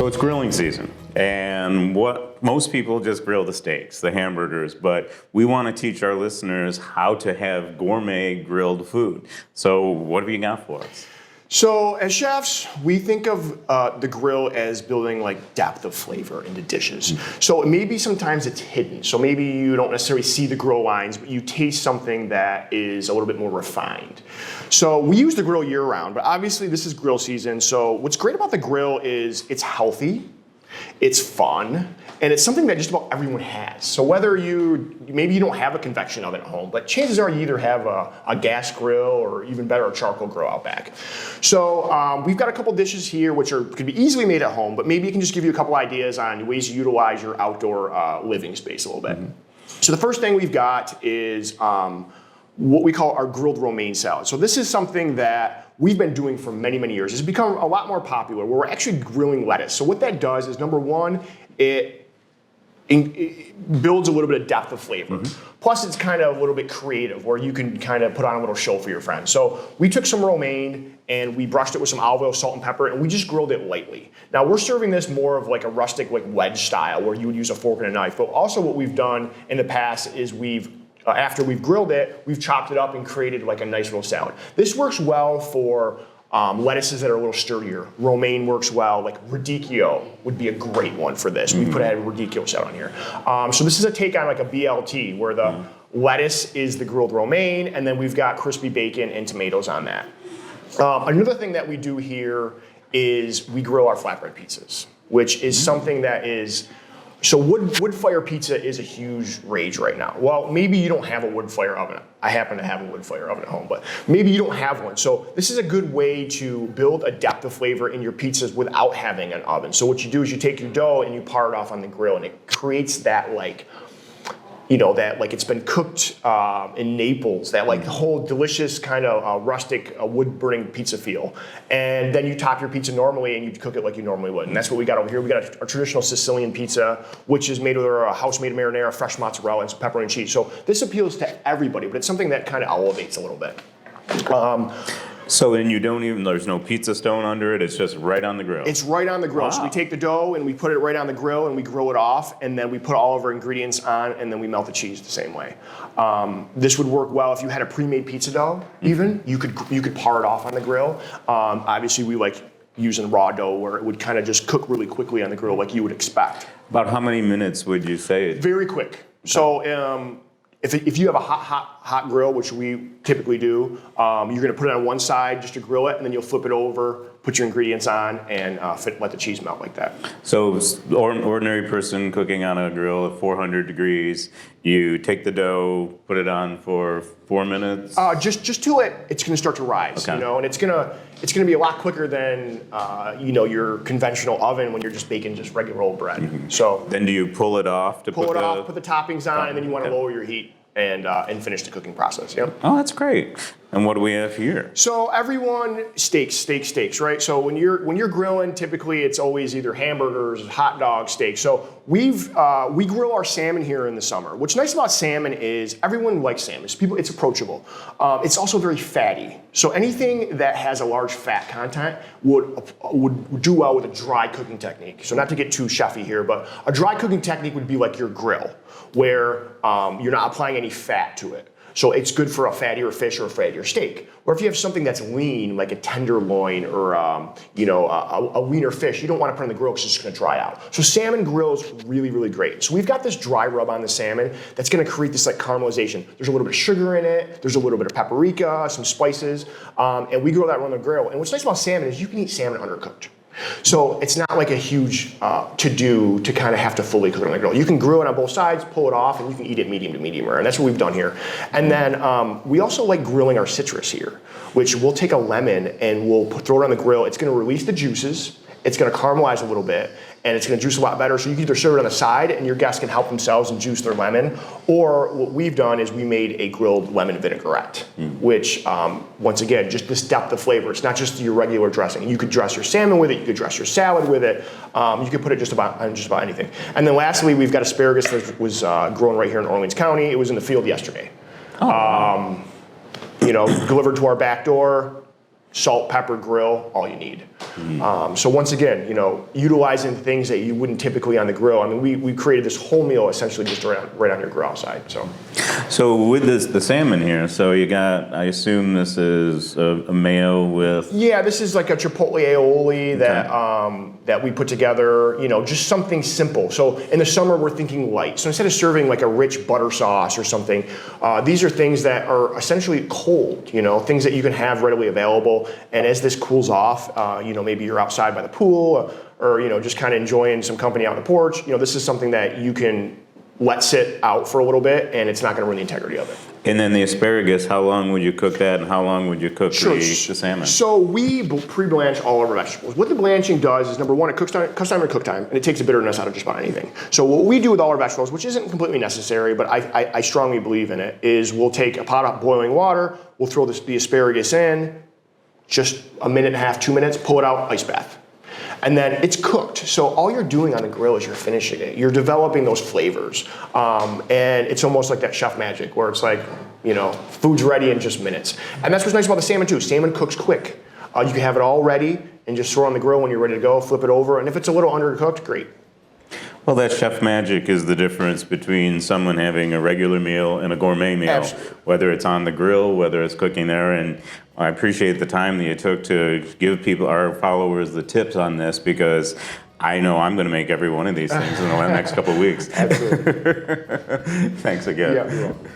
So it's grilling season, and what most people just grill the steaks, the hamburgers, but we want to teach our listeners how to have gourmet grilled food. So what have you got for us? So as chefs, we think of the grill as building like depth of flavor into dishes. So maybe sometimes it's hidden. So maybe you don't necessarily see the grill lines, but you taste something that is a little bit more refined. So we use the grill year round, but obviously this is grill season. So what's great about the grill is it's healthy, it's fun, and it's something that just about everyone has. So whether maybe you don't have a convection oven at home, but chances are you either have a gas grill or even better, a charcoal grill out back. So we've got a couple dishes here which could be easily made at home, but maybe it can just give you a couple ideas on ways to utilize your outdoor living space a little bit. So the first thing we've got is what we call our grilled romaine salad. So this is something that we've been doing for many, many years. It's become a lot more popular where we're actually grilling lettuce. So what that does is, number one, it builds a little bit of depth of flavor. Plus it's kind of a little bit creative where you can kind of put on a little show for your friends. So we took some romaine and we brushed it with some olive oil, salt, and pepper, and we just grilled it lightly. Now we're serving this more of like a rustic like wedge style where you would use a fork and a knife. But also what we've done in the past is after we've grilled it, we've chopped it up and created like a nice little salad. This works well for lettuces that are a little sturdier. Romaine works well. Like radicchio would be a great one for this. We put a radicchio salad on here. So this is a take on like a BLT where the lettuce is the grilled romaine and then we've got crispy bacon and tomatoes on that. Another thing that we do here is we grill our flatbread pizzas, which is something that is, so wood fire pizza is a huge rage right now. Well, maybe you don't have a wood fire oven. I happen to have a wood fire oven at home, but maybe you don't have one. So this is a good way to build a depth of flavor in your pizzas without having an oven. So what you do is you take your dough and you par it off on the grill and it creates that like, that like it's been cooked in Naples, that like whole delicious kind of rustic wood burning pizza feel. And then you top your pizza normally and you cook it like you normally would. And that's what we got over here. We got a traditional Sicilian pizza, which is made with a house-made marinara, fresh mozzarella, and some pepperoni and cheese. So this appeals to everybody, but it's something that kind of elevates a little bit. So then there's no pizza stone under it, it's just right on the grill. It's right on the grill. Wow. So we take the dough and we put it right on the grill and we grill it off and then we put all of our ingredients on and then we melt the cheese the same way. This would work well if you had a pre-made pizza dough even. You could par it off on the grill. Obviously we like using raw dough where it would kind of just cook really quickly on the grill like you would expect. About how many minutes would you say? Very quick. Okay. So if you have a hot grill, which we typically do, you're gonna put it on one side just to grill it, and then you'll flip it over, put your ingredients on, and let the cheese melt like that. So an ordinary person cooking on a grill at 400 degrees, you take the dough, put it on for 4 minutes? Just till it's gonna start to rise, and it's gonna be a lot quicker than your conventional oven when you're just baking just regular old bread. So then do you pull it off put the toppings on, and then you want to lower your heat and finish the cooking process. Yep. Oh, that's great. And what do we have here? So everyone steaks, right? So when you're grilling, typically it's always either hamburgers, hot dogs, steaks. So we grill our salmon here in the summer. What's nice about salmon is everyone likes salmon. It's approachable. It's also very fatty. So anything that has a large fat content would do well with a dry cooking technique. So not to get too chefy here, but a dry cooking technique would be like your grill, where you're not applying any fat to it. So it's good for a fattier fish or a fattier steak. Or if you have something that's lean, like a tenderloin or a leaner fish, you don't want to put on the grill because it's just going to dry out. So salmon grills really, really great. So we've got this dry rub on the salmon that's going to create this like caramelization. There's a little bit of sugar in it. There's a little bit of paprika, some spices, and we grill that on the grill. And what's nice about salmon is you can eat salmon undercooked. So it's not like a huge to-do to kind of have to fully cook it on the grill. You can grill it on both sides, pull it off, and you can eat it medium to medium rare. And that's what we've done here. And then we also like grilling our citrus here, which we'll take a lemon and we'll throw it on the grill. It's going to release the juices. It's going to caramelize a little bit, and it's going to juice a lot better. So you can either serve it on the side, and your guests can help themselves and juice their lemon, or what we've done is we made a grilled lemon vinaigrette, which, once again, just this depth of flavor. It's not just your regular dressing. You could dress your salmon with it. You could dress your salad with it. You could put it just about anything. And then lastly, we've got asparagus that was grown right here in Orleans County. It was in the field yesterday. Delivered to our back door. salt, pepper, grill, all you need. So once again, utilizing things that you wouldn't typically on the grill. I mean, we created this whole meal essentially just right on your grill outside. So with the salmon here, so you got, I assume this is a mayo with... Yeah, this is like a chipotle aioli that we put together, just something simple. So in the summer, we're thinking light. So instead of serving like a rich butter sauce or something, these are things that are essentially cold, things that you can have readily available. And as this cools off, maybe you're outside by the pool or, just kind of enjoying some company out on the porch, this is something that you can let sit out for a little bit and it's not going to ruin the integrity of it. And then the asparagus, how long would you cook that and how long would you cook the salmon? So we pre-blanch all of our vegetables. What the blanching does is, number one, it cuts down your cook time, and it takes the bitterness out of just about anything. So what we do with all our vegetables, which isn't completely necessary, but I strongly believe in it, is we'll take a pot of boiling water, we'll throw the asparagus in, just a minute and a half, 2 minutes, pull it out, ice bath. And then it's cooked. So all you're doing on the grill is you're finishing it. You're developing those flavors. And it's almost like that chef magic where it's like, food's ready in just minutes. And that's what's nice about the salmon too. Salmon cooks quick. You can have it all ready and just throw it on the grill when you're ready to go, flip it over. And if it's a little undercooked, great. Well, that chef magic is the difference between someone having a regular meal and a gourmet meal. Absolutely. Whether it's on the grill, whether it's cooking there. And I appreciate the time that you took to give our followers, the tips on this, because I know I'm going to make every one of these things in the next couple of weeks. Absolutely. Thanks again. Yeah, you're welcome.